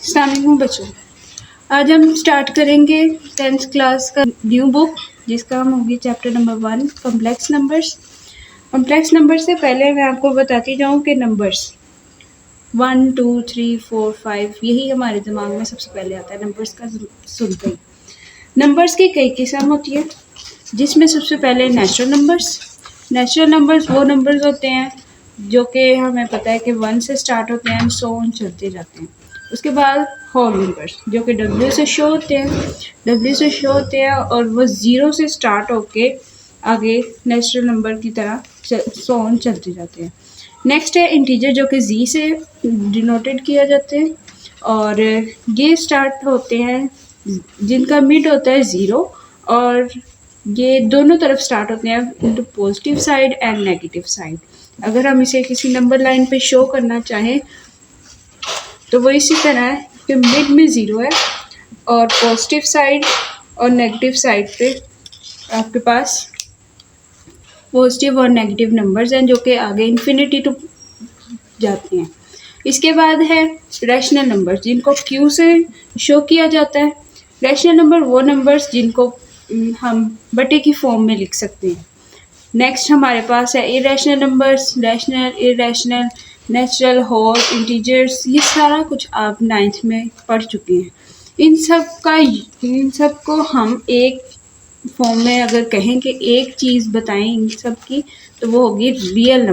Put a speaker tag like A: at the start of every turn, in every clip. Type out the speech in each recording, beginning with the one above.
A: अस्सलाम वालेकुम बच्चों, आज हम स्टार्ट करेंगे 10th क्लास का न्यू बुक जिसका हम होगी chapter number 1 complex numbers. Complex number से पहले मैं आपको बताती जाऊँ कि नंबर्स 1 2 3 4 5 यही हमारे दिमाग में सबसे पहले आता है नंबर्स का सुनते ही। नंबर्स की कई किस्म होती है जिसमें सबसे पहले नेचुरल नंबर्स वो नंबर्स होते हैं जो कि हमें पता है कि 1 से स्टार्ट होते हैं, सो ऑन चलते जाते हैं। उसके बाद होल नंबर्स जो कि W से शो होते हैं और वो 0 से स्टार्ट होके आगे नेचुरल नंबर की तरह सो ऑन चलते जाते हैं। नेक्स्ट है इंटीजर जो कि Z से डिनोटेड किया जाते हैं और ये स्टार्ट होते हैं जिनका मिड होता है 0 और ये दोनों तरफ स्टार्ट होते हैं into positive side and negative side. अगर हम इसे किसी नंबर लाइन पे शो करना चाहें तो वो इसी तरह है कि मिड में 0 है और पॉजिटिव साइड और नेगेटिव साइड पे आपके पास पॉजिटिव और नेगेटिव नंबर्स हैं जो कि आगे इन्फिनिटी टू जाते हैं। इसके बाद है रैशनल नंबर्स जिनको Q से शो किया जाता है। रैशनल नंबर वो नंबर्स जिनको हम बटे की फॉर्म में लिख सकते हैं। नेक्स्ट हमारे पास है irrational numbers, rational, irrational, natural, whole, integers. ये सारा कुछ आप 9th में पढ़ चुके हैं। इन सब को हम एक फॉर्म में अगर कहें कि एक चीज़ बताएं इन सब की तो वो होगी रियल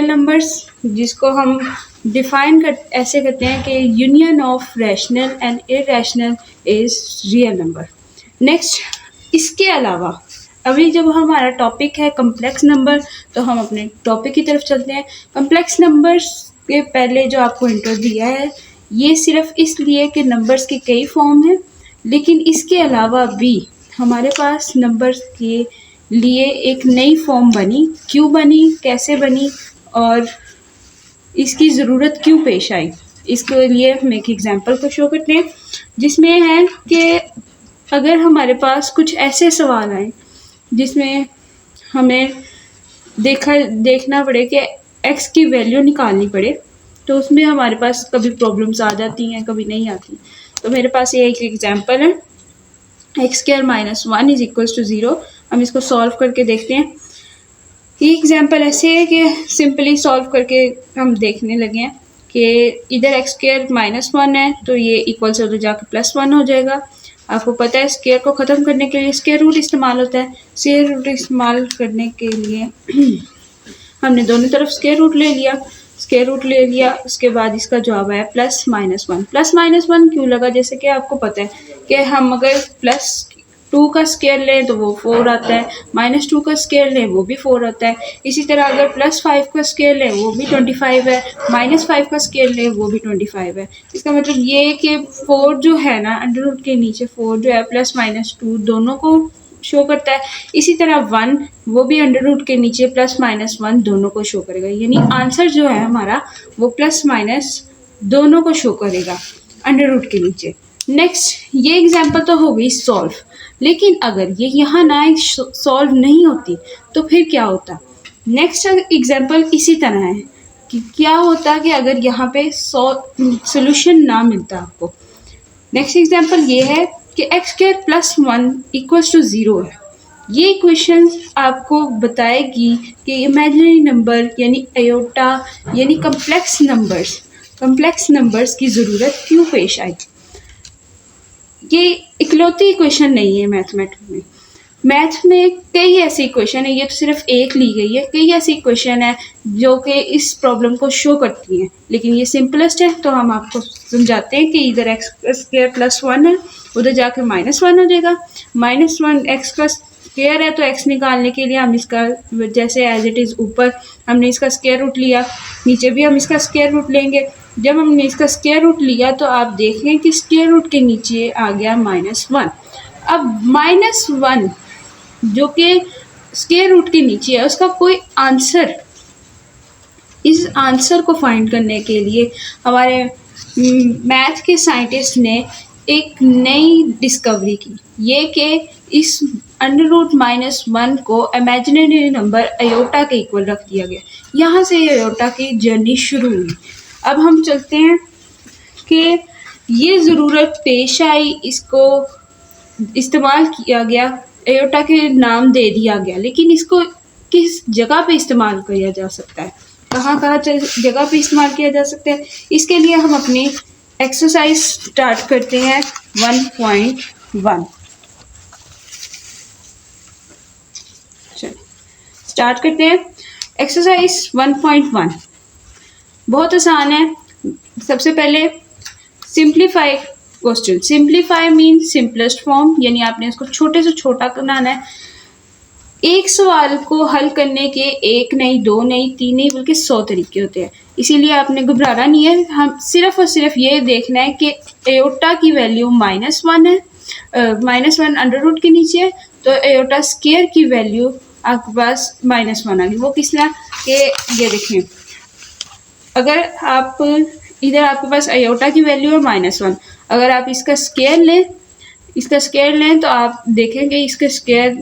A: नंबर्स जिसको हम डिफाइन ऐसे करते हैं कि union of rational and irrational is real number. Next इसके अलावा अभी जब हमारा टॉपिक है कम्प्लेक्स नंबर तो हम अपने टॉपिक की तरफ चलते हैं। कम्प्लेक्स नंबर्स के पहले जो आपको इंट्रो दिया है ये सिर्फ इसलिए कि नंबर्स के कई फॉर्म हैं, लेकिन इसके अलावा भी हमारे पास नंबर्स के लिए एक नई फॉर्म बनी। क्यों बनी, कैसे बनी और इसकी ज़रूरत क्यों पेश आई, इसके लिए हम एक एग्जांपल को शो करते हैं जिसमें है कि अगर हमारे पास कुछ ऐसे सवाल आए जिसमें हमें देखना पड़े कि x की वैल्यू निकालनी पड़े तो उसमें हमारे पास कभी प्रॉब्लम्स आ जाती हैं, कभी नहीं आती। तो मेरे पास ये एक एग्जांपल है x² - 1 इज इक्वल्स टू 0। हम इसको सॉल्व करके देखते हैं। ये एग्जांपल ऐसे है कि सिंपली सॉल्व करके हम देखने लगे हैं कि इधर x² - 1 है तो ये इक्वल से उधर जाकर +1 हो जाएगा। आपको पता है स्क्वायर को ख़त्म करने के लिए स्क्वायर रूट इस्तेमाल होता है। स्क्वायर रूट इस्तेमाल करने के लिए हमने दोनों तरफ स्क्वायर रूट ले लिया। उसके बाद इसका जवाब है +-1। +-1 क्यों लगा, जैसे कि आपको पता है कि हम अगर +2 का स्क्वायर लें तो वो 4 आता है, -2 का स्क्वायर लें वो भी 4 आता है। इसी तरह अगर +5 का स्क्वायर लें वो भी 25 है, -5 का स्क्वायर लें वो भी 25 है। इसका मतलब ये है कि 4 जो है ना अंडर रूट के नीचे 4 जो है +-2 दोनों को शो करता है। इसी तरह 1 वो भी अंडर रूट के नीचे +-1 दोनों को शो करेगा, यानी आंसर जो है हमारा वो +- दोनों को शो करेगा अंडर रूट के नीचे। नेक्स्ट ये एग्जांपल तो हो गई सॉल्व, लेकिन अगर ये यहाँ ना सॉल्व नहीं होती तो फिर क्या होता। नेक्स्ट एग्जांपल इसी तरह है कि क्या होता कि अगर यहाँ पे सोल्यूशन ना मिलता आपको। नेक्स्ट एग्जांपल ये है कि x² + 1 इक्वल्स टू 0 है। ये इक्वेशन आपको बताएगी कि इमेजिनरी नंबर यानी आयोटा यानी कम्प्लेक्स नंबर्स की ज़रूरत क्यों पेश आई। ये इकलौती इक्वेशन नहीं है मैथ में कई ऐसी इक्वेशन है, ये तो सिर्फ एक ली गई है। कई ऐसी इक्वेशन है जो कि इस प्रॉब्लम को शो करती हैं, लेकिन ये सिंपलेस्ट है तो हम आपको समझाते हैं कि इधर x² + 1 है, उधर जाकर -1 हो जाएगा। -1 x का स्क्वायर है तो x निकालने के लिए हम इसका जैसे एज इट इज़ ऊपर हमने इसका स्क्वायर रूट लिया, नीचे भी हम इसका स्क्वायर रूट लेंगे। जब हमने इसका स्क्वायर रूट लिया तो आप देखें कि स्क्वायर रूट के नीचे आ गया -1। अब -1 जो कि स्क्वायर रूट के नीचे है उसका कोई आंसर, इस आंसर को फाइंड करने के लिए हमारे मैथ के साइंटिस्ट ने एक नई डिस्कवरी की, ये कि इस अंडर रूट -1 को इमेजिनरी नंबर आयोटा के इक्वल रख दिया गया। यहाँ से आयोटा की जर्नी शुरू हुई। अब हम चलते हैं कि ये ज़रूरत पेश आई, इसको इस्तेमाल किया गया, एयोटा के नाम दे दिया गया, लेकिन इसको किस जगह पे इस्तेमाल किया जा सकता है, कहाँ कहाँ जगह पे इस्तेमाल किया जा सकता है, इसके लिए हम अपनी एक्सरसाइज स्टार्ट करते हैं 1.1। चलिए स्टार्ट करते हैं। एक्सरसाइज 1.1 बहुत आसान है। सबसे पहले simplify question. Simplify mean simplest form, यानी आपने इसको छोटे से छोटा बनाना है। एक सवाल को हल करने के एक नहीं, दो नहीं, तीन नहीं, बल्कि 100 तरीके होते हैं। इसीलिए आपने घबराना नहीं है। हम सिर्फ और सिर्फ ये देखना है कि एयोटा की वैल्यू -1 है, -1 अंडर रूट के नीचे है, तो एयोटा स्क्वायर की वैल्यू आपके पास -1 आ गई। वो किस तरह के, ये देखें, अगर आप इधर आपके पास एयोटा की वैल्यू है -1, अगर आप इसका स्क्वायर लें तो आप देखेंगे इसका स्क्वायर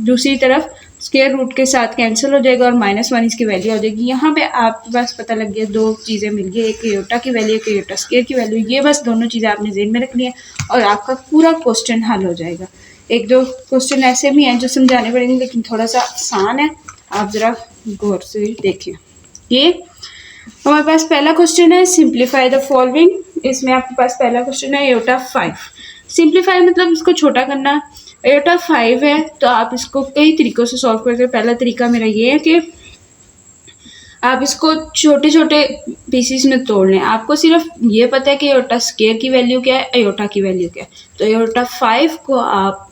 A: दूसरी तरफ स्क्वायर रूट के साथ कैंसिल हो जाएगा और -1 इसकी वैल्यू हो जाएगी। यहाँ पे आपके पास पता लग गया, दो चीज़ें मिल गई, एक एयोटा की वैल्यू, एक एयोटा स्क्वायर की वैल्यू। ये बस दोनों चीज़ें आपने ज़हन में रखनी है और आपका पूरा क्वेश्चन हल हो जाएगा। एक दो क्वेश्चन ऐसे भी हैं जो समझाने पड़ेंगे, लेकिन थोड़ा सा आसान है, आप ज़रा गौर से देखें। ये हमारे पास पहला क्वेश्चन है, सिंप्लीफाई द फॉलोइंग। इसमें आपके पास पहला क्वेश्चन है एयोटा 5। सिंप्लीफाई मतलब इसको छोटा करना। एयोटा 5 है तो आप इसको कई तरीक़ों से सॉल्व करते हैं। पहला तरीका मेरा ये है कि आप इसको छोटे छोटे पीसीस में तोड़ लें। आपको सिर्फ ये पता है कि एयोटा स्क्वायर की वैल्यू क्या है, एयोटा की वैल्यू क्या है, तो एयोटा 5 को आप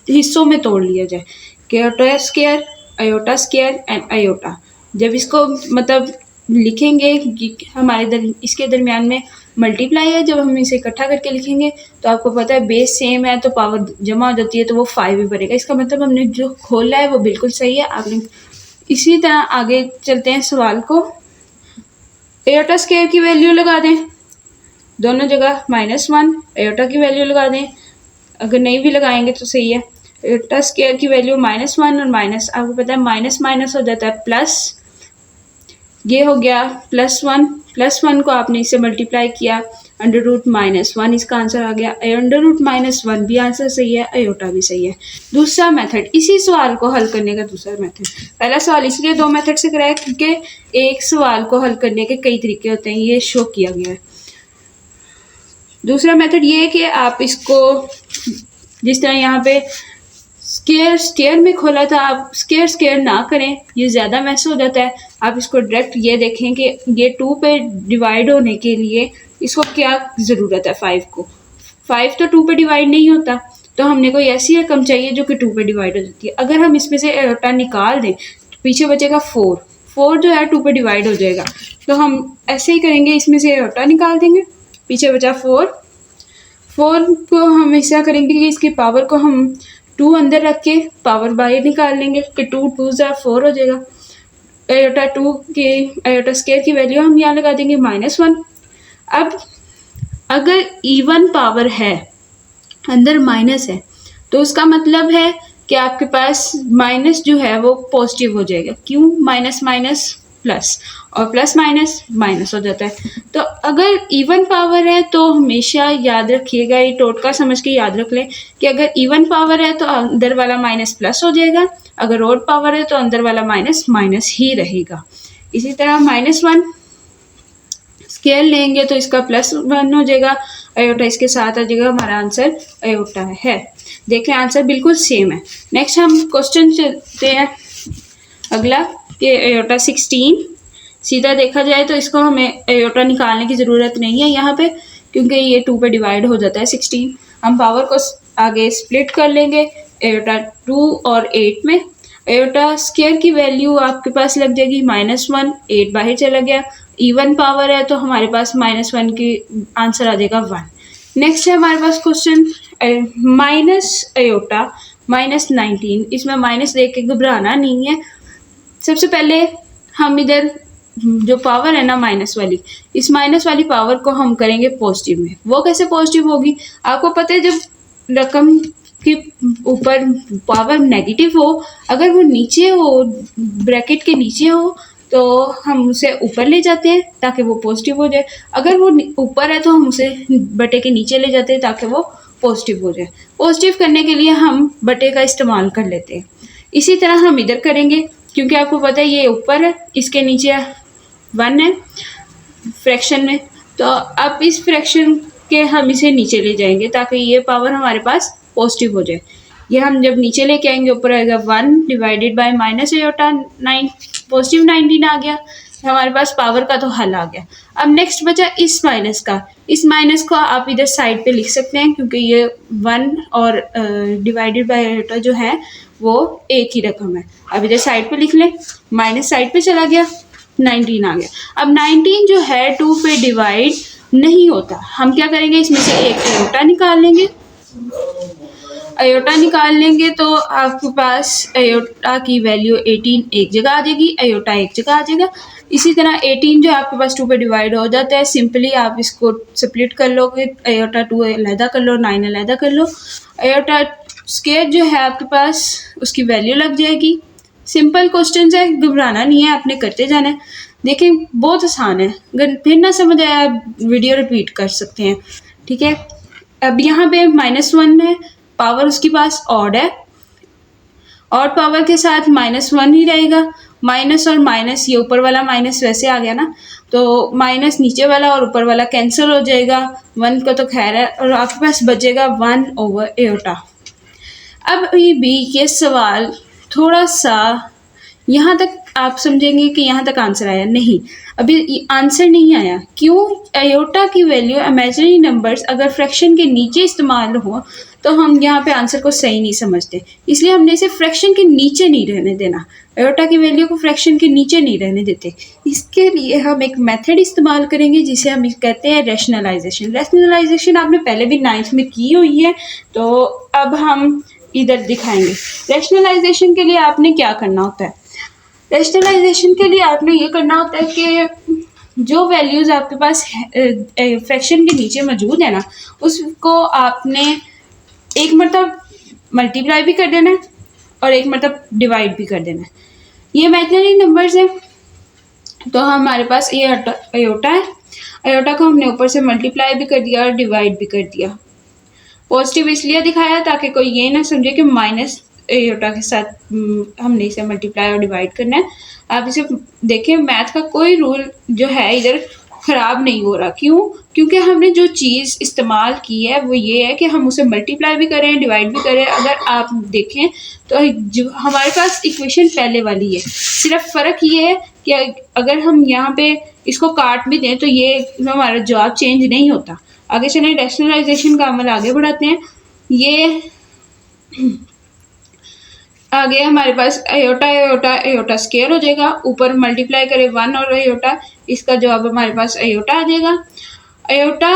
A: हिस्सों में तोड़ लिया जाए कि एयोटा स्क्वायर एंड एयोटा। जब इसको मतलब लिखेंगे हमारे इसके दरमियान में मल्टीप्लाई है, जब हम इसे इकट्ठा करके लिखेंगे तो आपको पता है बेस सेम है तो पावर जमा हो जाती है, तो वो 5 ही बनेगा। इसका मतलब हमने जो खोला है वो बिल्कुल सही है। आपने इसी तरह आगे चलते हैं सवाल को। एयोटा स्क्वायर की वैल्यू लगा दें, दोनों जगह -1, एयोटा की वैल्यू लगा दें, अगर नहीं भी लगाएंगे तो सही है। एयोटा स्क्वायर की वैल्यू -1 और माइनस, आपको पता है माइनस माइनस हो जाता है प्लस, ये हो गया +1 को आपने इससे मल्टीप्लाई किया, अंडर रूट -1 इसका आंसर आ गया। अंडर रूट -1 भी आंसर सही है, एयोटा भी सही है। दूसरा मेथड, इसी सवाल को हल करने का दूसरा मेथड। पहला सवाल इसलिए 2 मेथड से कराया क्योंकि एक सवाल को हल करने के कई तरीके होते हैं, ये शो किया गया है। दूसरा मेथड ये है कि आप इसको जिस तरह यहाँ पे स्क्वायर में खोला था, आप स्क्वायर ना करें, ये ज़्यादा मैस हो जाता है। आप इसको डायरेक्ट ये देखें कि ये 2 पे डिवाइड होने के लिए इसको क्या ज़रूरत है, 5 को। 5 तो 2 पे डिवाइड नहीं होता, तो हमने कोई ऐसी रकम चाहिए जो कि 2 पे डिवाइड हो जाती है। अगर हम इसमें से एयोटा निकाल दें तो पीछे बचेगा 4 जो है 2 पे डिवाइड हो जाएगा, तो हम ऐसे ही करेंगे, इसमें से एयोटा निकाल देंगे, पीछे बचा 4 को हम ऐसा करेंगे कि इसकी पावर को हम 2 अंदर रख के पावर बाहर निकाल लेंगे कि 2 2s are 4 हो जाएगा। एयोटा स्क्वायर की वैल्यू हम यहाँ लगा देंगे -1। अब अगर इवन पावर है, अंदर माइनस है, तो उसका मतलब है कि आपके पास माइनस जो है वो पॉजिटिव हो जाएगा। क्यों? माइनस माइनस प्लस, और प्लस माइनस माइनस हो जाता है। तो अगर इवन पावर है तो हमेशा याद रखिएगा, ये टोटका समझ के याद रख लें कि अगर इवन पावर है तो अंदर वाला माइनस प्लस हो जाएगा, अगर ऑड पावर है तो अंदर वाला माइनस माइनस ही रहेगा। इसी तरह -1 स्केल लेंगे तो इसका +1 हो जाएगा, एयोटा इसके साथ आ जाएगा, हमारा आंसर एयोटा है। देखें आंसर बिल्कुल सेम है। नेक्स्ट हम क्वेश्चन चलते हैं अगला कि एयोटा 16। सीधा देखा जाए तो इसको हमें एयोटा निकालने की ज़रूरत नहीं है यहाँ पे, क्योंकि ये 2 पे डिवाइड हो जाता है 16। हम पावर को आगे स्प्लिट कर लेंगे एयोटा 2 और 8 में। एयोटा स्क्वायर की वैल्यू आपके पास लग जाएगी -1, 8 बाहर चला गया। इवन पावर है तो हमारे पास -1 की आंसर आ जाएगा 1। नेक्स्ट है हमारे पास क्वेश्चन माइनस एयोटा -19। इसमें माइनस देख के घबराना नहीं है। सबसे पहले हम इधर जो पावर है ना माइनस वाली, इस माइनस वाली पावर को हम करेंगे पॉजिटिव में। वो कैसे पॉजिटिव होगी? आपको पता है जब रकम के ऊपर पावर नेगेटिव हो, अगर वो नीचे हो, ब्रैकेट के नीचे हो, तो हम उसे ऊपर ले जाते हैं ताकि वो पॉजिटिव हो जाए। अगर वो ऊपर है तो हम उसे बटे के नीचे ले जाते हैं ताकि वो पॉजिटिव हो जाए। पॉजिटिव करने के लिए हम बटे का इस्तेमाल कर लेते हैं। इसी तरह हम इधर करेंगे, क्योंकि आपको पता है ये ऊपर है, इसके नीचे 1 है फ्रैक्शन में, तो अब इस फ्रैक्शन के हम इसे नीचे ले जाएंगे ताकि ये पावर हमारे पास पॉजिटिव हो जाए। ये हम जब नीचे लेके आएंगे ऊपर आएगा 1 divided by minus iota 9, positive 19 आ गया। हमारे पास पावर का तो हल आ गया। अब नेक्स्ट बचा इस माइनस का। इस माइनस को आप इधर साइड पे लिख सकते हैं, क्योंकि ये 1 और डिवाइडेड बाय आयोटा जो है वो एक ही रकम है। अब इधर साइड पे लिख लें, माइनस साइड पे चला गया, 19 आ गया। अब 19 जो है 2 पे डिवाइड नहीं होता, हम क्या करेंगे, इसमें से एक आयोटा निकाल लेंगे। आयोटा निकाल लेंगे तो आपके पास आयोटा की वैल्यू 18 एक जगह आ जाएगी, आयोटा एक जगह आ जाएगा। इसी तरह 18 जो आपके पास 2 पे डिवाइड हो जाता है, सिंपली आप इसको स्प्लिट कर लोगे, आयोटा 2 अलहदा कर लो, 9 अलहदा कर लो। आयोटा स्क्वायर जो है आपके पास उसकी वैल्यू लग जाएगी। सिंपल क्वेश्चन है, घबराना नहीं है, आपने करते जाना है। देखिए बहुत आसान है, अगर फिर ना समझ आया वीडियो रिपीट कर सकते हैं, ठीक है। अब यहाँ पे -1 है, पावर उसके पास ऑड है, और पावर के साथ -1 ही रहेगा। माइनस और माइनस, ये ऊपर वाला माइनस वैसे आ गया ना, तो माइनस नीचे वाला और ऊपर वाला कैंसिल हो जाएगा। 1 का तो खैर है, और आपके पास बचेगा 1 ओवर आयोटा। अब ये सवाल थोड़ा सा यहाँ तक आप समझेंगे कि यहाँ तक आंसर आया, नहीं, अभी आंसर नहीं आया। क्यों? आयोटा की वैल्यू इमेजिनरी नंबर्स अगर फ्रैक्शन के नीचे इस्तेमाल हो तो हम यहाँ पे आंसर को सही नहीं समझते, इसलिए हमने इसे फ्रैक्शन के नीचे नहीं रहने देना। आयोटा की वैल्यू को फ्रैक्शन के नीचे नहीं रहने देते। इसके लिए हम एक मेथड इस्तेमाल करेंगे जिसे हम कहते हैं रैशनलाइजेशन। रैशनलाइजेशन आपने पहले भी 9th में की हुई है, तो अब हम इधर दिखाएंगे। रैशनलाइजेशन के लिए आपने क्या करना होता है? रैशनलाइजेशन के लिए आपने ये करना होता है कि जो वैल्यूज़ आपके पास फ्रैक्शन के नीचे मौजूद है ना, उसको आपने एक मतलब मल्टीप्लाई भी कर देना है और एक मतलब डिवाइड भी कर देना है। ये इमेजिनरी नंबर्स हैं, तो हमारे पास ये आयोटा है, आयोटा को हमने ऊपर से मल्टीप्लाई भी कर दिया और डिवाइड भी कर दिया। पॉजिटिव इसलिए दिखाया ताकि कोई ये ना समझे कि माइनस आयोटा के साथ हमने इसे मल्टीप्लाई और डिवाइड करना है। आप इसे देखें, मैथ का कोई रूल जो है इधर ख़राब नहीं हो रहा। क्यों? क्योंकि हमने जो चीज़ इस्तेमाल की है वो ये है कि हम उसे मल्टीप्लाई भी करें, डिवाइड भी करें। अगर आप देखें तो जो हमारे पास इक्वेशन पहले वाली है, सिर्फ फ़र्क ये है कि अगर हम यहाँ पे इसको काट भी दें तो ये हमारा जवाब चेंज नहीं होता। आगे चलें, रैशनलाइजेशन का अमल आगे बढ़ाते हैं। ये आगे हमारे पास आयोटा आयोटा आयोटा स्क्वायर हो जाएगा, ऊपर मल्टीप्लाई करें 1 और आयोटा, इसका जवाब हमारे पास आयोटा आ जाएगा। आयोटा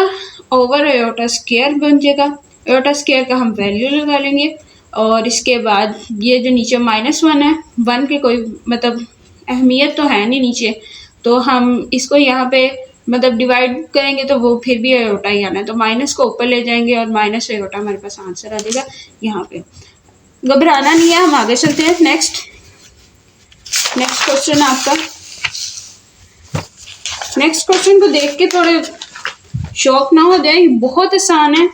A: ओवर आयोटा स्क्वायर बन जाएगा। आयोटा स्क्वायर का हम वैल्यू लगा लेंगे, और इसके बाद ये जो नीचे -1 है, 1 की कोई मतलब अहमियत तो है नहीं नीचे, तो हम इसको यहाँ पे मतलब डिवाइड करेंगे तो वो फिर भी आयोटा ही आना है, तो माइनस को ऊपर ले जाएंगे और माइनस आयोटा हमारे पास आंसर आ जाएगा यहाँ पे। घबराना नहीं है, हम आगे चलते हैं। नेक्स्ट क्वेश्चन आपका। नेक्स्ट क्वेश्चन को देख के थोड़े शौक ना हो जाए, बहुत आसान है,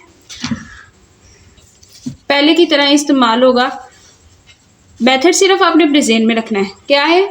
A: पहले की तरह इस्तेमाल होगा। मेथड सिर्फ आपने अपने ज़हन में रखना है। क्या है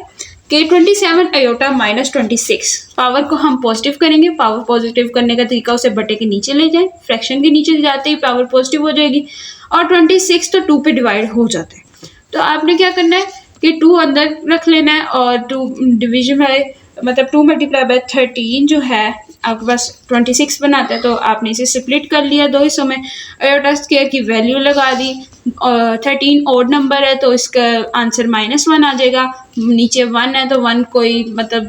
A: कि 27 आयोटा -26, पावर को हम पॉजिटिव करेंगे। पावर पॉजिटिव करने का तरीका, उसे बटे के नीचे ले जाएं, फ्रैक्शन के नीचे जाते ही पावर पॉजिटिव हो जाएगी, और 26 तो 2 पे डिवाइड हो जाता है। तो आपने क्या करना है कि 2 अंदर रख लेना है, और 2 डिवीजन बाय मतलब 2 मल्टीप्लाई बाय 13 जो है आपके पास 26 बनाता है, तो आपने इसे स्प्लिट कर लिया 2 हिस्सों में। आयोटा स्क्वायर की वैल्यू लगा दी, और 13 ऑड नंबर है तो इसका आंसर -1 आ जाएगा। नीचे 1 है तो 1 कोई मतलब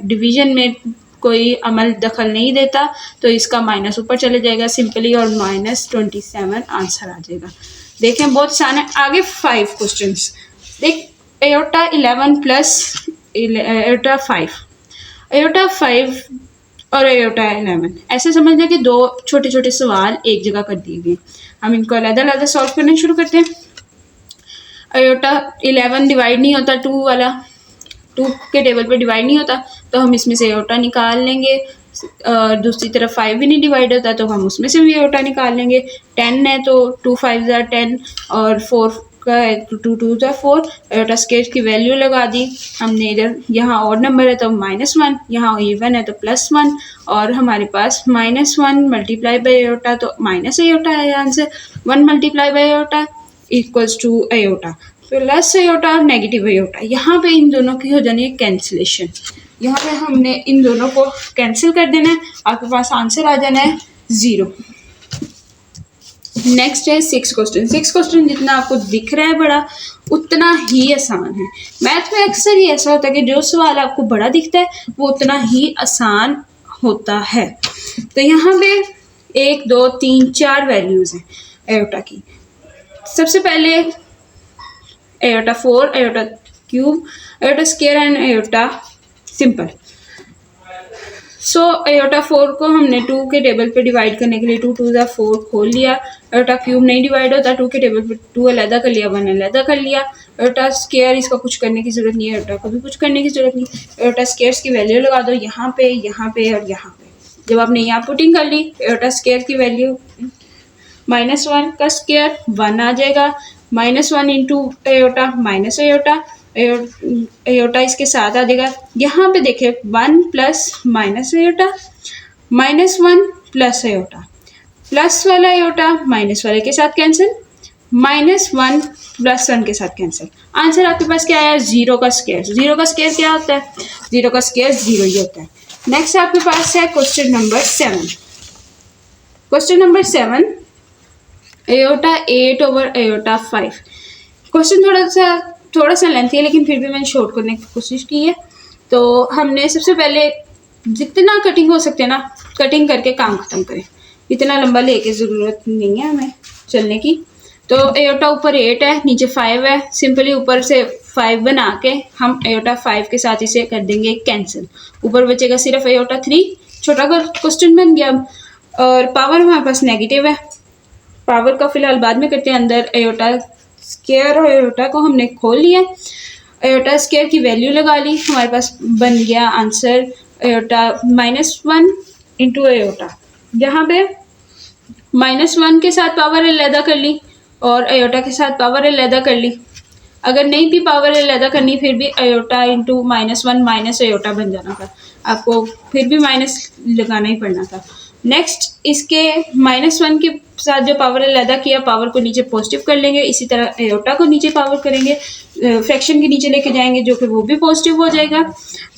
A: डिवीजन में कोई अमल दखल नहीं देता, तो इसका माइनस ऊपर चले जाएगा सिंपली, और -27 आंसर आ जाएगा। देखें बहुत आसान है। आगे 5 क्वेश्चंस देख। आयोटा 11 प्लस आयोटा 5, आयोटा 5 और आयोटा 11, ऐसे समझना कि 2 छोटे छोटे सवाल एक जगह कर दिए गए। हम इनको अलग-अलग सॉल्व करना शुरू करते हैं। आयोटा 11 डिवाइड नहीं होता 2 वाला, 2 के टेबल पे डिवाइड नहीं होता तो हम इसमें से एओटा निकाल लेंगे। दूसरी तरफ 5 भी नहीं डिवाइड होता तो हम उसमें से भी एओटा निकाल लेंगे। 10 है तो 2 5 ज़ा 10 और 4 का 2 2 ज़ा 4। एओटा स्केयर की वैल्यू लगा दी हमने। इधर यहाँ ऑड नंबर है तो -1, यहाँ इवन है तो +1 और हमारे पास -1 मल्टीप्लाई बाई एओटा तो माइनस एओटा है answer. 1 multiply by iota equals to iota plus iota और नेगेटिव एओटा। यहाँ पे इन दोनों की हो जानी है कैंसिलेशन। यहाँ पे हमने इन दोनों को कैंसिल कर देना है, आपके पास आंसर आ जाना है 0। नेक्स्ट है 6 क्वेश्चन। 6 क्वेश्चन जितना आपको दिख रहा है बड़ा उतना ही आसान है। मैथ में अक्सर ही ऐसा होता है कि जो सवाल आपको बड़ा दिखता है वो उतना ही आसान होता है। तो यहाँ पे 1 2 3 4 वैल्यूज़ हैं एओटा की। सबसे पहले aorta 4, aorta cube, aorta square and aorta simple. So aorta 4 को हमने 2 के टेबल पे डिवाइड करने के लिए 2 2 ज़ा 4 खोल लिया। एओटा क्यूब नहीं डिवाइड होता, 2 के टेबल पे 2 अलहदा कर लिया, 1 अलहदा कर लिया। एओटा स्क्वायर इसका कुछ करने की ज़रूरत नहीं है, एओटा को भी कुछ करने की ज़रूरत नहीं। एओटा स्क्वायर्स की वैल्यू लगा दो यहाँ पे और यहाँ पे। जब आपने यहाँ पुटिंग कर ली एओटा स्क्वायर की वैल्यू -1 का स्क्वायर 1 आ जाएगा। -1 into aorta minus aorta, aorta इसके साथ आ जाएगा। यहाँ पे देखें 1 plus minus aorta, -1 plus aorta, plus वाला एओटा माइनस वाले के साथ कैंसिल, -1 प्लस 1 के साथ कैंसिल। आंसर आपके पास क्या आया? 0 का स्क्वायर। 0 का स्क्वायर क्या होता है? 0 का स्क्वायर 0 ही होता है। नेक्स्ट आपके पास है question number 7। Question number 7 aorta 8 over aorta 5। Question थोड़ा सा लेंथी है लेकिन फिर भी मैंने शॉर्ट करने की कोशिश की है। तो हमने सबसे पहले जितना कटिंग हो सकते हैं ना कटिंग करके काम ख़त्म करें। इतना लंबा लेके ज़रूरत नहीं है हमें चलने की। तो एओटा ऊपर 8 है, नीचे 5 है। सिंपली ऊपर से 5 बना के हम एओटा 5 के साथ इसे कर देंगे कैंसिल। ऊपर बचेगा सिर्फ एओटा 3। छोटा क्वेश्चन बन गया। और पावर हमारे पास नेगेटिव है, पावर का फिलहाल बाद में करते हैं। अंदर एओटा स्क्वायर और एओटा को हमने खोल लिया। एओटा स्क्वायर की वैल्यू लगा ली, हमारे पास बन गया आंसर एओटा -1 इंटू एओटा। यहाँ पे -1 के साथ पावर अलहदा कर ली और एओटा के साथ पावर अलहदा कर ली। अगर नहीं भी पावर अलहदा करनी फिर भी एओटा इंटू -1 माइनस एओटा बन जाना था, आपको फिर भी माइनस लगाना ही पड़ना था। नेक्स्ट इसके -1 के साथ जो पावर अलहदा किया पावर को नीचे पॉजिटिव कर लेंगे। इसी तरह एओटा को नीचे पावर करेंगे, फ्रैक्शन के नीचे लेके जाएंगे जो कि वो भी पॉजिटिव हो जाएगा।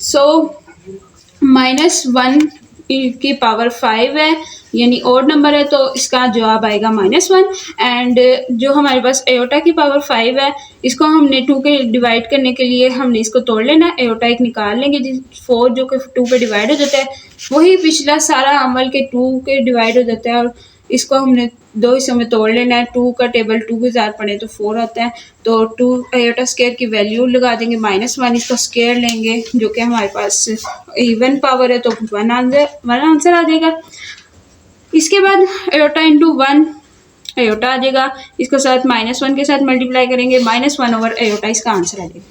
A: सो -1 की पावर 5 है यानी ओड नंबर है तो इसका जवाब आएगा -1। एंड जो हमारे पास एओटा की पावर 5 है इसको हमने 2 के डिवाइड करने के लिए हमने इसको तोड़ लेना है। एओटा एक निकाल लेंगे, 4 जो कि 2 पे डिवाइड हो जाता है वही पिछला सारा अमल के 2 के डिवाइड हो जाता है। और इसको हमने 2 हिस्सों में तोड़ लेना है। 2 का टेबल 2 के साथ पढ़े तो 4 आता है। तो 2 एओटा स्क्वायर की वैल्यू लगा देंगे, -1 इसका स्क्वायर लेंगे जो कि हमारे पास इवन पावर है तो 1 आंसर आ जाएगा। इसके बाद एओटा इंटू 1 एओटा आ जाएगा, इसको साथ -1 के साथ मल्टीप्लाई करेंगे, -1 ओवर एओटा इसका आंसर आ जाएगा।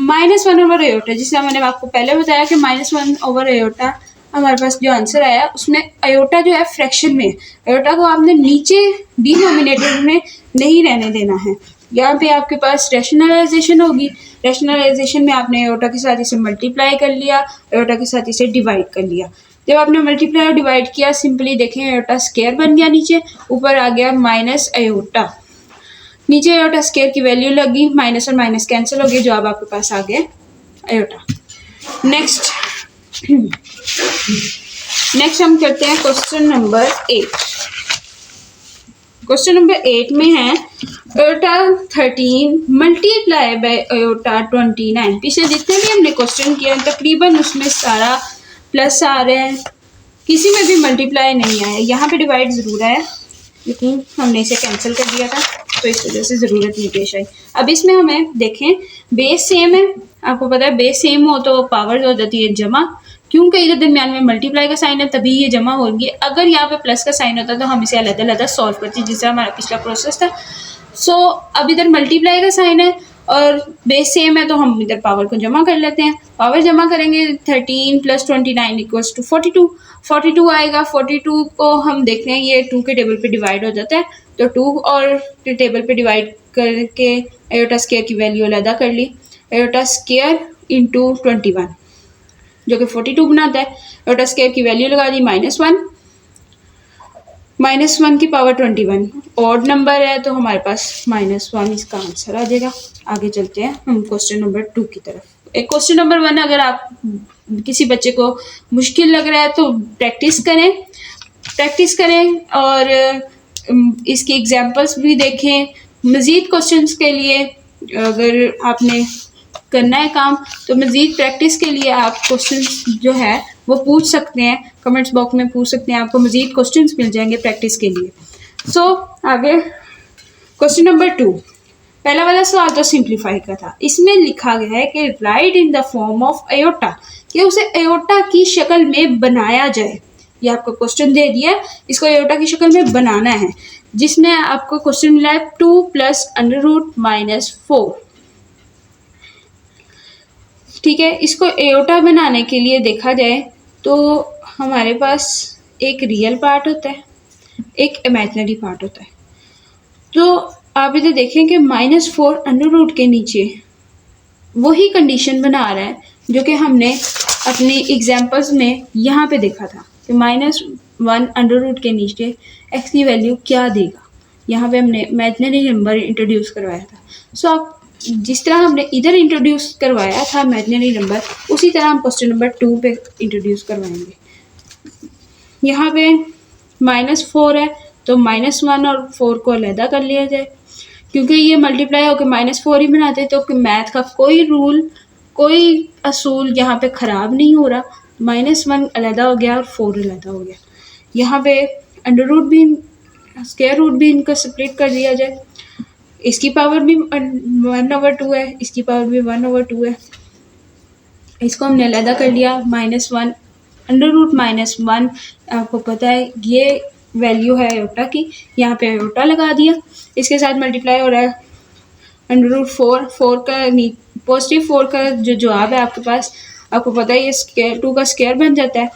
A: -1 ओवर एओटा, जिससे मैंने आपको पहले बताया कि -1 ओवर एओटा हमारे पास जो आंसर आया उसमें एओटा जो है फ्रैक्शन में, एओटा को आपने नीचे डिनोमिनेटर में नहीं रहने देना है। यहाँ पे आपके पास रैशनलाइजेशन होगी, रैशनलाइजेशन में आपने एओटा के साथ इसे मल्टीप्लाई कर लिया, एओटा के साथ इसे डिवाइड कर लिया। जब आपने मल्टीप्लाई और डिवाइड किया सिंपली देखें एओटा स्क्वायर बन गया, नीचे ऊपर आ गया माइनस एओटा, नीचे एओटा स्क्वायर की वैल्यू लगी, माइनस और माइनस कैंसिल हो गया, जवाब आपके पास आ गया एओटा। नेक्स्ट हम करते हैं क्वेश्चन नंबर 8। क्वेश्चन नंबर 8 में है एओटा 13 मल्टीप्लाई बाय एओटा 29। पीछे जितने भी हमने क्वेश्चन किए तकरीबन उसमें सारा प्लस आ रहे हैं, किसी में भी मल्टीप्लाई नहीं आया। यहाँ पे डिवाइड ज़रूर आया लेकिन हमने इसे कैंसिल कर दिया था तो इस वजह से ज़रूरत नहीं पेश आई। अब इसमें हमें देखें बेस सेम है, आपको पता है बेस सेम हो तो पावर हो जाती है जमा, क्योंकि इधर दरमियान में मल्टीप्लाई का साइन है तभी ये जमा होगी। अगर यहाँ पे प्लस का साइन होता तो हम इसे अलग सॉल्व करते जिससे हमारा पिछला प्रोसेस था। सो अब इधर मल्टीप्लाई का साइन है और बेस सेम है तो हम इधर पावर को जमा कर लेते हैं। पावर जमा करेंगे 13 + 29 = 42। 42 आएगा। 42 को हम देखते हैं ये 2 के टेबल पे डिवाइड हो जाता है, तो 2 और टेबल पे डिवाइड करके आयोटा स्क्वायर की वैल्यू अलहदा कर ली। आयोटा स्क्वायर इंटू 21 जो कि 42 बनाता है। आयोटा स्क्वायर की वैल्यू लगा दी -1, -1 की पावर 21 ऑड नंबर है तो हमारे पास -1 इसका आंसर आ जाएगा। आगे चलते हैं हम क्वेश्चन नंबर 2 की तरफ। एक क्वेश्चन नंबर 1 अगर आप किसी बच्चे को मुश्किल लग रहा है तो प्रैक्टिस करें और इसकी एग्जांपल्स भी देखें। मज़ीद क्वेश्चंस के लिए अगर आपने करना है काम तो मज़ीद प्रैक्टिस के लिए आप क्वेश्चंस जो है वो पूछ सकते हैं, कमेंट्स बॉक्स में पूछ सकते हैं, आपको मज़ीद क्वेश्चंस मिल जाएंगे प्रैक्टिस के लिए। आगे क्वेश्चन नंबर 2, पहला वाला सवाल तो सिंप्लीफाई का था। इसमें लिखा गया है कि right in the form of iota, कि उसे आयोटा की शक्ल में बनाया जाए। ये आपको क्वेश्चन दे दिया, इसको आयोटा की शक्ल में बनाना है, जिसमें आपको क्वेश्चन मिला है 2 + √-4। ठीक है, इसको एयोटा बनाने के लिए देखा जाए तो हमारे पास एक रियल पार्ट होता है, एक इमेजिनरी पार्ट होता है। तो आप इधर देखें कि -4 अंडर के नीचे वही कंडीशन बना रहा है जो कि हमने अपनी एग्जांपल्स में यहाँ पे देखा था कि -1 अंडर के नीचे x की वैल्यू क्या देगा। यहाँ पे हमने इमेजिनरी नंबर इंट्रोड्यूस करवाया था। आप जिस तरह हमने इधर इंट्रोड्यूस करवाया था इमेजिनरी नंबर, उसी तरह हम क्वेश्चन नंबर 2 पे इंट्रोड्यूस करवाएंगे। यहाँ पे -4 है तो -1 और 4 को अलहदा कर लिया जाए, क्योंकि ये मल्टीप्लाई होकर -4 ही बनाते तो मैथ का कोई रूल, कोई असूल यहाँ पे ख़राब नहीं हो रहा। -1 अलहदा हो गया और 4 अलहदा हो गया। यहाँ पे अंडर रूट भी, स्क्वायर रूट भी इनका सेपरेट कर दिया जाए। इसकी पावर भी 1/2 है, इसकी पावर भी 1/2 है। इसको हमने अलहदा कर लिया। -1 अंडर रूट -1 आपको पता है ये वैल्यू है आयोटा की, यहाँ पे आयोटा लगा दिया। इसके साथ मल्टीप्लाई हो रहा है अंडर रूट 4 का पॉजिटिव 4 का जो जवाब है आपके पास, आपको पता है ये स्क्वायर 2 का स्क्वायर बन जाता है।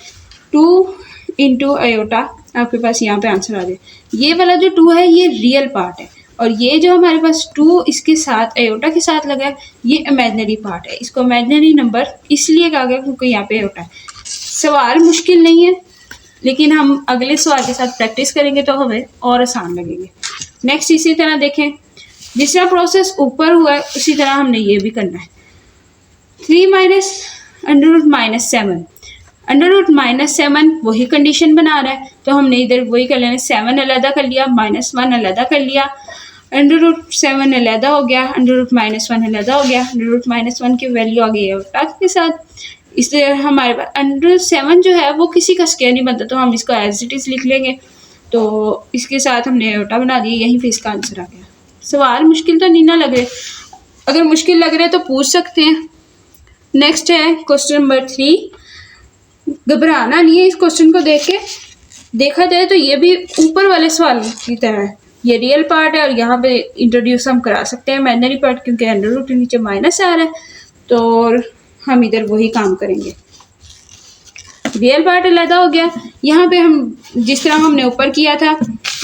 A: 2 × आयोटा आपके पास यहाँ पे आंसर आ जाए। ये वाला जो 2 है ये रियल पार्ट है, और ये जो हमारे पास 2 इसके साथ आयोटा के साथ लगा है ये इमेजिनरी पार्ट है। इसको इमेजिनरी नंबर इसलिए कहा गया क्योंकि यहाँ पे आयोटा है। सवाल मुश्किल नहीं है, लेकिन हम अगले सवाल के साथ प्रैक्टिस करेंगे तो हमें और आसान लगेंगे। नेक्स्ट इसी तरह देखें, जिस तरह प्रोसेस ऊपर हुआ है उसी तरह हमने ये भी करना है। 3 - √-7 अंडर रूट -7 वही कंडीशन बना रहा है तो हमने इधर वही कर लेना। 7 अलहदा कर लिया, -1 अलहदा कर लिया, अंडर रूट 7 अलहदा हो गया, अंडर रूट -1 अलहदा हो गया। अंडर रूट -1 की वैल्यू आ गई है आयोटा के साथ। इसलिए हमारे पास अंडर रूट 7 जो है वो किसी का स्क्वायर नहीं बनता, तो हम इसको एज इट इज़ लिख लेंगे। तो इसके साथ हमने आयोटा बना दिया, यहीं पे इसका आंसर आ गया। सवाल मुश्किल तो नहीं ना लग रहे, अगर मुश्किल लग रहे तो पूछ सकते हैं। नेक्स्ट है क्वेश्चन नंबर 3। घबराना नहीं है इस क्वेश्चन को देख के। देखा जाए तो ये भी ऊपर वाले सवाल की तरह है, ये रियल पार्ट है और यहाँ पे इंट्रोड्यूस हम करा सकते हैं इमेजिनरी पार्ट, क्योंकि अंडर रूट के नीचे माइनस आ रहा है तो हम इधर वही काम करेंगे। रियल पार्ट अलहदा हो गया, यहाँ पे हम जिस तरह हमने ऊपर किया था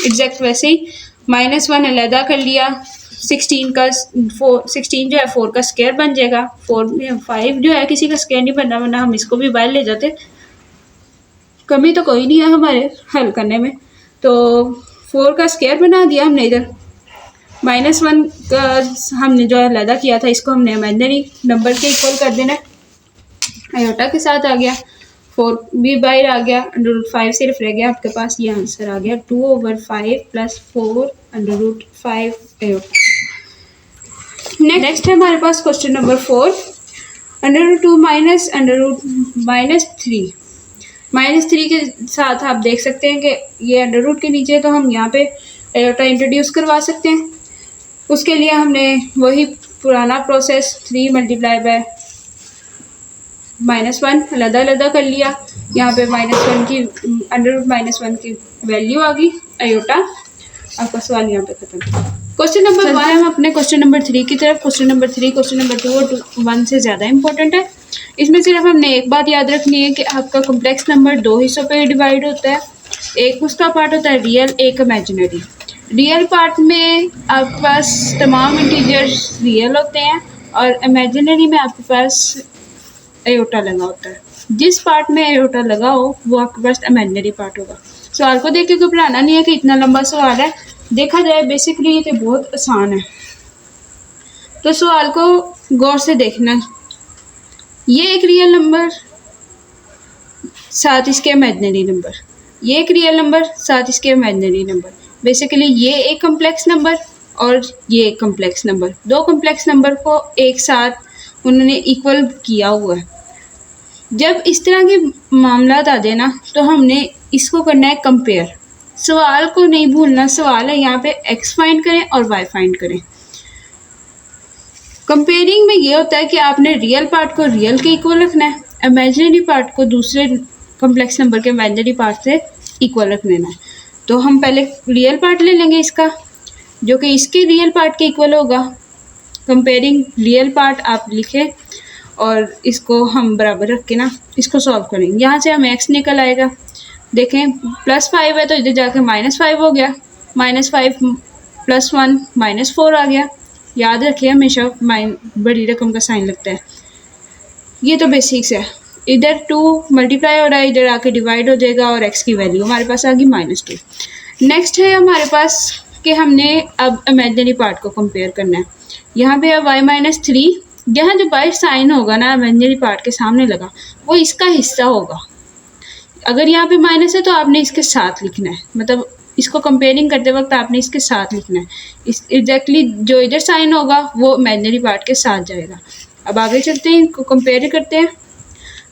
A: एग्जैक्ट वैसे ही -1 अलहदा कर लिया। 16 जो है 4 का स्क्वायर बन जाएगा। 5 जो है किसी का स्क्वायर नहीं बनना, वरना हम इसको भी बाहर ले जाते, कमी तो कोई नहीं है हमारे हल करने में। तो 4 का स्क्वायर बना दिया हमने इधर। -1 का हमने जो अलहदा किया था इसको हमने इमेजिनरी नंबर के इक्वल कर देना, आयोटा के साथ आ गया। 4 भी बाहर आ गया, अंडर रूट 5 सिर्फ रह गया आपके पास। ये आंसर आ गया 2/5 + 4 अंडर रूट 5 आयोटा। नेक्स्ट है हमारे पास question number 4। Under root 2 minus under root -3 -3 के साथ आप देख सकते हैं कि ये अंडर रूट के नीचे, तो हम यहाँ पे आयोटा इंट्रोड्यूस करवा सकते हैं। उसके लिए हमने वही पुराना प्रोसेस 3 × -1 अलहदा कर लिया। यहाँ पे -1 की अंडर रूट -1 की वैल्यू आ गई आयोटा। आपका सवाल यहाँ पे खत्म। क्वेश्चन नंबर 1 हम अपने क्वेश्चन नंबर 3 की तरफ। क्वेश्चन नंबर 3 क्वेश्चन नंबर 2 और 1 से ज़्यादा इंपॉर्टेंट है। इसमें सिर्फ हमने एक बात याद रखनी है कि आपका कॉम्प्लेक्स नंबर 2 हिस्सों पे डिवाइड होता है। एक उसका पार्ट होता है रियल, एक इमेजिनरी। रियल पार्ट में आपके पास तमाम इंटीजर्स रियल होते हैं और इमेजिनरी में आपके पास एयोटा लगा होता है। जिस पार्ट में एयोटा लगा हो वो आपके पास इमेजिनरी पार्ट होगा। सवाल को देख के घबराना नहीं है कि इतना लंबा सवाल है। देखा जाए बेसिकली ये तो बहुत आसान है, तो सवाल को गौर से देखना। ये एक रियल नंबर, साथ इसके इमेजिनरी नंबर, ये एक रियल नंबर, साथ इसके इमेजिनरी नंबर। बेसिकली ये एक कम्प्लेक्स नंबर और ये एक कम्प्लेक्स नंबर, दो कम्प्लेक्स नंबर को एक साथ उन्होंने इक्वल किया हुआ है। जब इस तरह के मामलात आ जाए ना तो हमने इसको करना है कंपेयर। सवाल को नहीं भूलना, सवाल है यहाँ पे एक्स फाइंड करें और वाई फाइंड करें। कंपेयरिंग में ये होता है कि आपने रियल पार्ट को रियल के इक्वल रखना है, इमेजिनरी पार्ट को दूसरे कम्प्लेक्स नंबर के इमेजिनरी पार्ट से इक्वल रख लेना है। तो हम पहले रियल पार्ट ले लेंगे इसका, जो कि इसके रियल पार्ट के इक्वल होगा। कंपेयरिंग रियल पार्ट आप लिखें और इसको हम बराबर रख के ना इसको सॉल्व करेंगे। यहाँ से हमें एक्स निकल आएगा। देखें +5 है तो इधर जाके -5 हो गया, -5 + 1 -4 आ गया। याद रखिए हमेशा बड़ी रकम का साइन लगता है। ये तो बेसिक्स है। इधर 2 मल्टीप्लाई हो रहा है, इधर आके डिवाइड हो जाएगा और x की वैल्यू हमारे पास आ गई -2। नेक्स्ट है हमारे पास कि हमने अब इमेजिनरी पार्ट को कंपेयर करना है। यहाँ पे है y-3। यहाँ जो बाई साइन होगा ना इमेजिनरी पार्ट के सामने लगा वो इसका हिस्सा होगा। अगर यहाँ पे माइनस है तो आपने इसके साथ लिखना है, मतलब इसको कंपेयरिंग करते वक्त आपने इसके साथ लिखना है। इस एग्जैक्टली जो इधर साइन होगा वो इमेजिनरी पार्ट के साथ जाएगा। अब आगे चलते हैं, इनको कंपेयर करते हैं।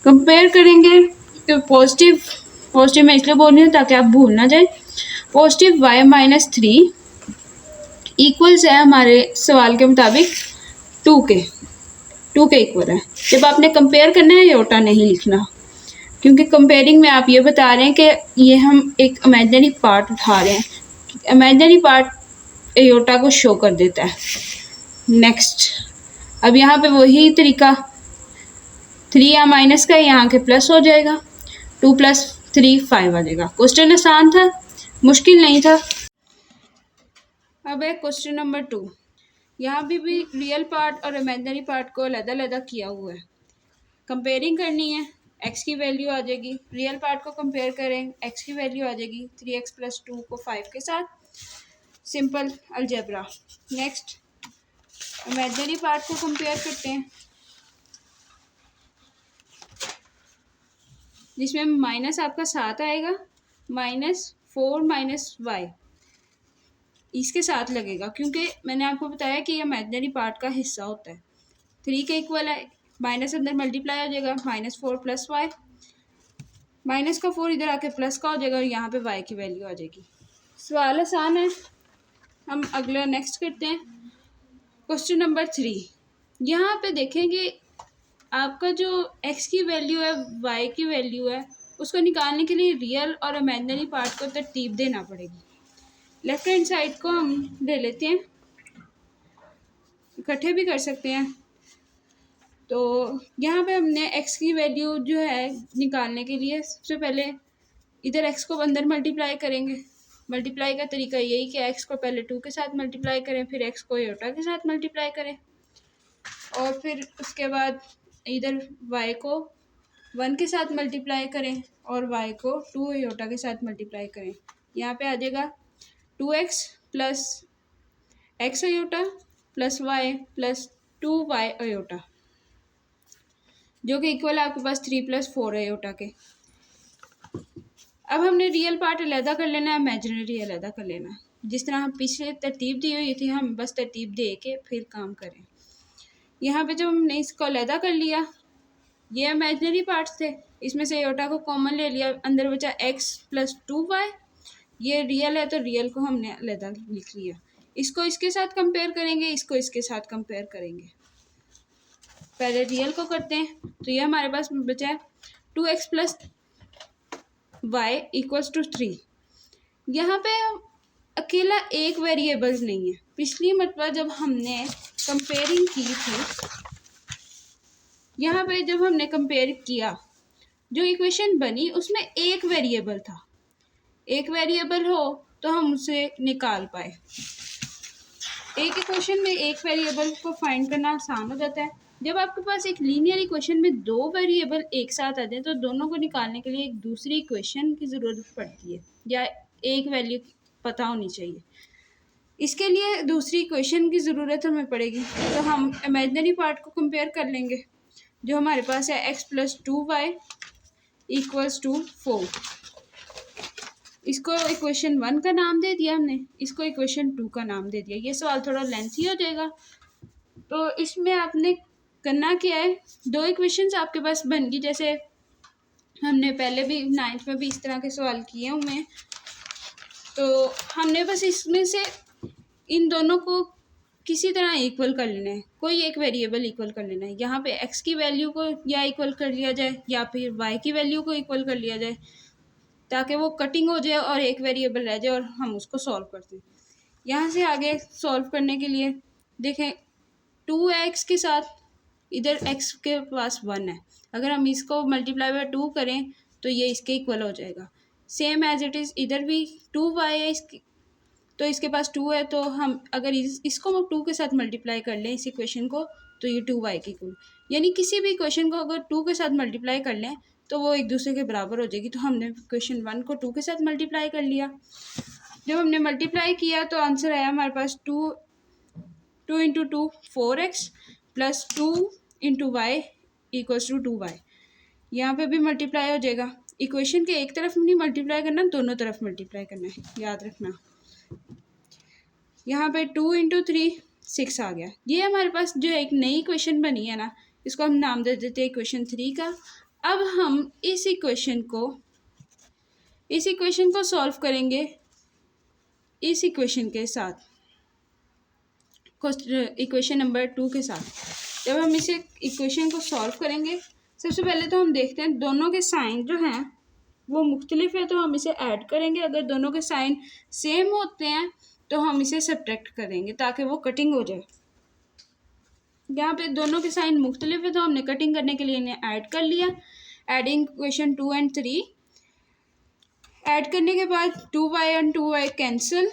A: कंपेयर करेंगे तो पॉजिटिव मैं इसलिए बोल रही हूँ ताकि आप भूल ना जाए। पॉजिटिव y-3 इक्वल्स है हमारे सवाल के मुताबिक 2 के इक्वल है। जब आपने कंपेयर करना है एयोटा नहीं लिखना, क्योंकि कंपेयरिंग में आप ये बता रहे हैं कि ये हम एक इमेजिनरी पार्ट उठा रहे हैं। इमेजिनरी पार्ट एयोटा को शो कर देता है। नेक्स्ट, अब यहाँ पे वही तरीका 3 या माइनस का, यहाँ के प्लस हो जाएगा। 2 + 3 5 आ जाएगा। क्वेश्चन आसान था, मुश्किल नहीं था। अब है क्वेश्चन नंबर 2। यहाँ भी रियल पार्ट और इमेजिनरी पार्ट को अलग-अलग किया हुआ है। कंपेयरिंग करनी है, x की वैल्यू आ जाएगी। रियल पार्ट को कंपेयर करें, x की वैल्यू आ जाएगी 3x + 2 को 5 के साथ। Simple algebra. Next, imaginary part को कंपेयर करते हैं, जिसमें माइनस आपका 7 आएगा, -4 - y इसके साथ लगेगा, क्योंकि मैंने आपको बताया कि ये इमेजिनरी पार्ट का हिस्सा होता है। 3 के इक्वल है, माइनस अंदर मल्टीप्लाई हो जाएगा, -4 + y, माइनस का 4 इधर आके प्लस का हो जाएगा और यहाँ पे y की वैल्यू आ जाएगी। सवाल आसान है। हम अगला नेक्स्ट करते हैं, क्वेश्चन नंबर 3। यहाँ पे देखेंगे आपका जो x की वैल्यू है, y की वैल्यू है, उसको निकालने के लिए रियल और इमेजिनरी पार्ट को तरतीब देना पड़ेगी। लेफ्ट हैंड साइड को हम ले लेते हैं, इकट्ठे भी कर सकते हैं। तो यहाँ पे हमने x की वैल्यू जो है निकालने के लिए सबसे पहले इधर x को अंदर मल्टीप्लाई करेंगे। मल्टीप्लाई का तरीका यही कि x को पहले 2 के साथ मल्टीप्लाई करें, फिर x को एयोटा के साथ मल्टीप्लाई करें और फिर उसके बाद इधर y को 1 के साथ मल्टीप्लाई करें और y को 2 एयोटा के साथ मल्टीप्लाई करें। यहाँ पे आ जाएगा 2x + x aorta + y + 2y aorta, जो कि इक्वल है आपके पास 3 + 4 एयोटा के। अब हमने रियल पार्ट अलहदा कर लेना है, इमेजिनरी अलहदा कर लेना है। जिस तरह हम पीछे तरतीब दी हुई थी हम बस तरतीब दे के फिर काम करें। यहाँ पे जब हमने इसको अलहदा कर लिया, ये इमेजिनरी पार्ट्स थे, इसमें से एयोटा को कॉमन ले लिया, अंदर बचा x + 2y। ये रियल है तो रियल को हमने अलहदा लिख लिया। इसको इसके साथ कंपेयर करेंगे, इसको इसके साथ कंपेयर करेंगे। पहले रियल को करते हैं, तो ये हमारे पास बचा है 2x + y = 3। यहाँ पे अकेला एक वेरिएबल्स नहीं है, पिछली मरतबा जब हमने कंपेयरिंग की थी, यहाँ पे जब हमने कंपेयर किया, जो इक्वेशन बनी उसमें एक वेरिएबल था। एक वेरिएबल हो तो हम उसे निकाल पाए। एक इक्वेशन में एक वेरिएबल को फाइंड करना आसान हो जाता है। जब आपके पास एक लीनियर इक्वेशन में दो वेरिएबल एक साथ आते हैं तो दोनों को निकालने के लिए एक दूसरी इक्वेशन की ज़रूरत पड़ती है, या एक वैल्यू पता होनी चाहिए। इसके लिए दूसरी इक्वेशन की ज़रूरत हमें पड़ेगी। तो हम इमेजिनरी पार्ट को कंपेयर कर लेंगे। जो हमारे पास है x+2y = 4। इसको इक्वेशन 1 का नाम दे दिया हमने, इसको इक्वेशन 2 का नाम दे दिया। ये सवाल थोड़ा लेंथी हो जाएगा, तो इसमें आपने करना क्या है, दो इक्वेशंस आपके पास बन गई। जैसे हमने पहले भी 9th में भी इस तरह के सवाल किए हुए हैं, तो हमने बस इसमें से इन दोनों को किसी तरह इक्वल कर लेना है, कोई एक वेरिएबल इक्वल कर लेना है। यहाँ पे x की वैल्यू को या इक्वल कर लिया जाए या फिर y की वैल्यू को इक्वल कर लिया जाए, ताकि वो कटिंग हो जाए और एक वेरिएबल रह जाए और हम उसको सॉल्व करते हैं। यहाँ से आगे सॉल्व करने के लिए देखें, 2x के साथ इधर x के पास 1 है, अगर हम इसको मल्टीप्लाई बाय 2 करें तो ये इसके इक्वल हो जाएगा। सेम एज इट इज़ इधर भी 2y है इसकी, तो इसके पास 2 है, तो हम अगर इसको 2 के साथ मल्टीप्लाई कर लें इस इक्वेशन को, तो ये 2y की इक्वल, यानी किसी भी इक्वेशन को अगर 2 के साथ मल्टीप्लाई कर लें तो वो एक दूसरे के बराबर हो जाएगी। तो हमने इक्वेशन 1 को 2 के साथ मल्टीप्लाई कर लिया। जब हमने मल्टीप्लाई किया तो आंसर आया हमारे पास 2 × 2 4x + 2 × y = 2y। यहाँ पे भी मल्टीप्लाई हो जाएगा। इक्वेशन के एक तरफ नहीं मल्टीप्लाई करना, दोनों तरफ मल्टीप्लाई करना है, याद रखना। यहाँ पे 2 × 3 6 आ गया। ये हमारे पास जो एक नई इक्वेशन बनी है ना, इसको हम नाम दे देते हैं इक्वेशन 3 का। अब हम इस इक्वेशन को सॉल्व करेंगे इस इक्वेशन के साथ, इक्वेशन नंबर 2 के साथ। जब हम इसे इक्वेशन को सॉल्व करेंगे, सबसे पहले तो हम देखते हैं दोनों के साइन जो हैं वो मुख्तलिफ है, तो हम इसे ऐड करेंगे। अगर दोनों के साइन सेम होते हैं तो हम इसे सब्ट्रैक्ट करेंगे ताकि वो कटिंग हो जाए। यहाँ पे दोनों के साइन मुख्तलिफ है तो हमने कटिंग करने के लिए इन्हें ऐड कर लिया। एडिंग इक्वेशन 2 और 3, ऐड करने के बाद 2y और 2y कैंसिल,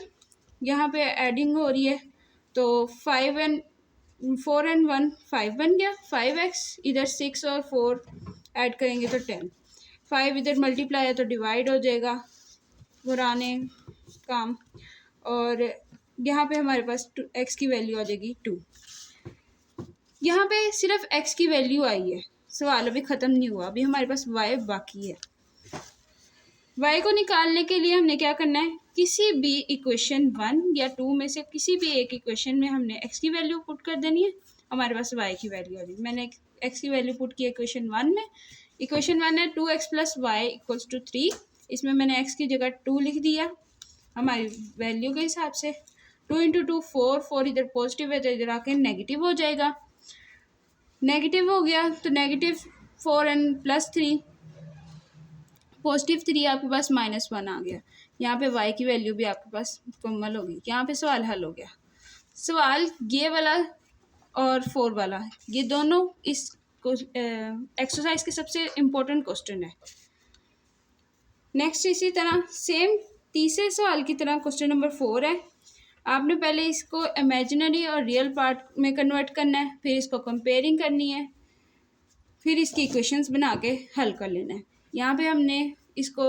A: यहाँ पे एडिंग हो रही है तो 4 और 1 5 बन गया। 5x, इधर 6 और 4 ऐड करेंगे तो 10। 5 इधर मल्टीप्लाई है तो डिवाइड हो जाएगा, पुराने काम। और यहाँ पे हमारे पास x की वैल्यू आ जाएगी 2। यहाँ पे सिर्फ x की वैल्यू आई है, सवाल अभी ख़त्म नहीं हुआ, अभी हमारे पास y बाकी है। y को निकालने के लिए हमने क्या करना है, किसी भी इक्वेशन 1 या 2 में से किसी भी एक इक्वेशन में हमने x की वैल्यू पुट कर देनी है, हमारे पास y की वैल्यू आ जाएगी। मैंने x की वैल्यू पुट की इक्वेशन 1 में। इक्वेशन 1 है 2x + y = 3, इसमें मैंने x की जगह 2 लिख दिया हमारी वैल्यू के हिसाब से। 2 × 2 4, 4 इधर पॉजिटिव है तो इधर आके नेगेटिव हो जाएगा। नेगेटिव हो गया तो -4 और +3, +3 आपके पास -1 आ गया। यहाँ पे y की वैल्यू भी आपके पास मुकम्मल होगी। यहाँ पे सवाल हल हो गया। सवाल ये वाला और 4 वाला, ये दोनों इस एक्सरसाइज के सबसे इम्पोर्टेंट क्वेश्चन है। नेक्स्ट इसी तरह सेम तीसरे सवाल की तरह क्वेश्चन नंबर 4 है। आपने पहले इसको इमेजिनरी और रियल पार्ट में कन्वर्ट करना है, फिर इसको कंपेयरिंग करनी है, फिर इसकी इक्वेशंस बना के हल कर लेना है। यहाँ पे हमने इसको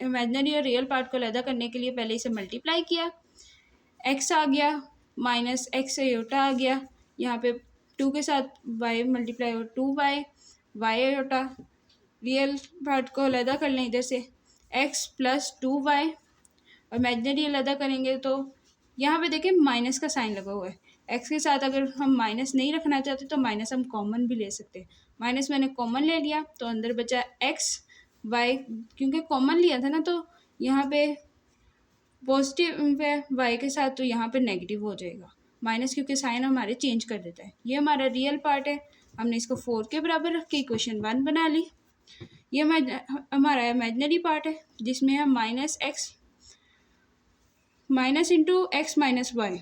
A: इमेजिनरी और रियल पार्ट को अलग करने के लिए पहले इसे मल्टीप्लाई किया, x आ गया -x आयोटा आ गया। यहाँ पे 2 के साथ y मल्टीप्लाई और 2y, y iota. Real part को अलग कर लें, इधर से x + 2y, इमेजिनरी अलग करेंगे तो यहाँ पे देखें माइनस का साइन लगा हुआ है। x के साथ अगर हम माइनस नहीं रखना चाहते तो माइनस हम कॉमन भी ले सकते हैं। माइनस मैंने कॉमन ले लिया तो अंदर बचा x, y, क्योंकि कॉमन लिया था ना तो यहाँ पे पॉजिटिव है y के साथ, तो यहाँ पे नेगेटिव हो जाएगा। माइनस क्योंकि साइन हमारे चेंज कर देता है। ये हमारा रियल पार्ट है, हमने इसको 4 के बराबर रख के इक्वेशन 1 बना ली। ये हमारा इमेजिनरी पार्ट है जिसमें हम -x × x - y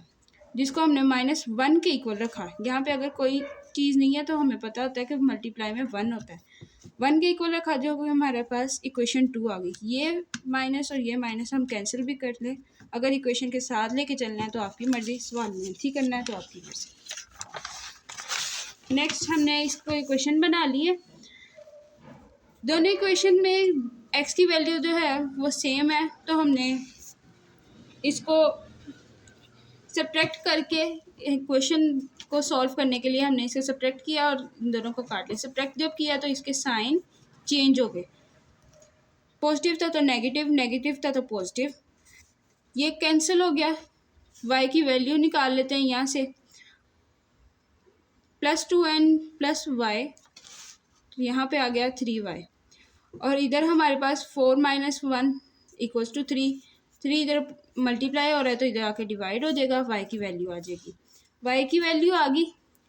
A: जिसको हमने -1 के इक्वल रखा। यहाँ पे अगर कोई चीज़ नहीं है तो हमें पता होता है कि मल्टीप्लाई में 1 होता है। 1 के इक्वल रखा जो हमारे पास इक्वेशन 2 आ गई। ये माइनस और ये माइनस हम कैंसिल भी कर लें। अगर इक्वेशन के साथ लेके चलना है तो आपकी मर्ज़ी, सवाल लेंथी करना है तो आपकी मर्ज़ी। नेक्स्ट हमने इसको इक्वेशन बना ली है। दोनों इक्वेशन में x की वैल्यू जो है वो सेम है, तो हमने इसको सब्ट्रैक्ट करके इक्वेशन को सॉल्व करने के लिए हमने इसे सब्ट्रैक्ट किया और इन दोनों को काट लिया। सब्ट्रैक्ट जब किया तो इसके साइन चेंज हो गए, पॉजिटिव था तो नेगेटिव, नेगेटिव था तो पॉजिटिव। ये कैंसिल हो गया। y की वैल्यू निकाल लेते हैं यहाँ से, +2n + y, तो यहाँ पे आ गया 3y। और इधर हमारे पास 4 - 1 = 3। 3 इधर मल्टीप्लाई हो रहा है तो इधर आके डिवाइड हो जाएगा, y की वैल्यू आ जाएगी। y की वैल्यू आ गई।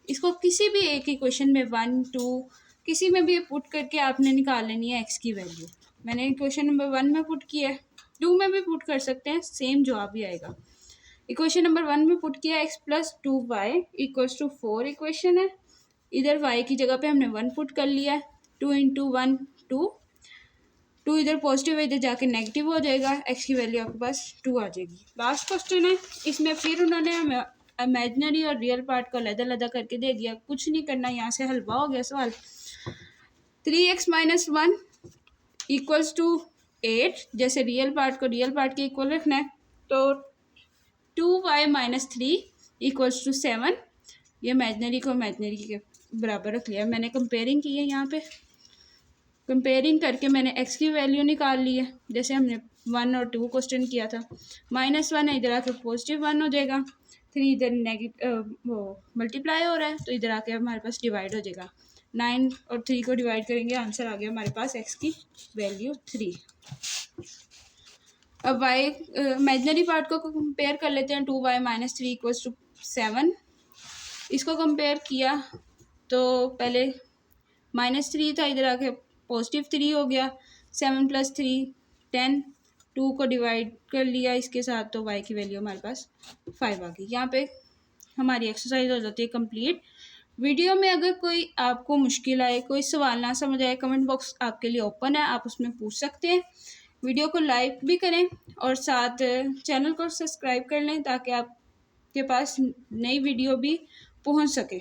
A: इसको किसी भी एक इक्वेशन में 1, 2 किसी में भी पुट करके आपने निकाल लेनी है x की वैल्यू। मैंने इक्वेशन नंबर 1 में पुट किया है, 2 में भी पुट कर सकते हैं, सेम जवाब ही आएगा। इक्वेशन नंबर 1 में पुट किया x + 2y = 4 इक्वेशन है। इधर y की जगह पे हमने 1 पुट कर लिया है। 2 × 1 2, 2 इधर पॉजिटिव है, इधर जाके नेगेटिव हो जाएगा। x की वैल्यू आपके पास 2 आ जाएगी। लास्ट क्वेश्चन है, इसमें फिर उन्होंने हमें इमेजिनरी और रियल पार्ट को अलग-अलग करके दे दिया। कुछ नहीं करना, यहाँ से हलवा हो गया सवाल। 3x - 1 = 8, जैसे रियल पार्ट को रियल पार्ट के इक्वल रखना है तो 2y - 3 = 7। ये इमेजिनरी को इमेजिनरी के बराबर रख लिया। मैंने कंपेयरिंग की है, यहाँ पे कंपेयरिंग करके मैंने x की वैल्यू निकाल ली है, जैसे हमने 1 और 2 क्वेश्चन किया था। -1 है, इधर आके +1 हो जाएगा। 3 इधर वो मल्टीप्लाई हो रहा है तो इधर आके हमारे पास डिवाइड हो जाएगा। 9 और 3 को डिवाइड करेंगे, आंसर आ गया हमारे पास x की वैल्यू 3। अब y इमेजिनरी पार्ट को कंपेयर कर लेते हैं। 2y - 3 = 7। इसको कंपेयर किया तो पहले -3 था, इधर आके +3 हो गया। 7 + 3 10, 2 को डिवाइड कर लिया इसके साथ तो y की वैल्यू हमारे पास 5 आ गई। यहाँ पे हमारी एक्सरसाइज हो जाती है कंप्लीट। वीडियो में अगर कोई आपको मुश्किल आए, कोई सवाल ना समझ आए, कमेंट बॉक्स आपके लिए ओपन है, आप उसमें पूछ सकते हैं। वीडियो को लाइक भी करें और साथ चैनल को सब्सक्राइब कर लें ताकि आपके पास नई वीडियो भी पहुंच सके।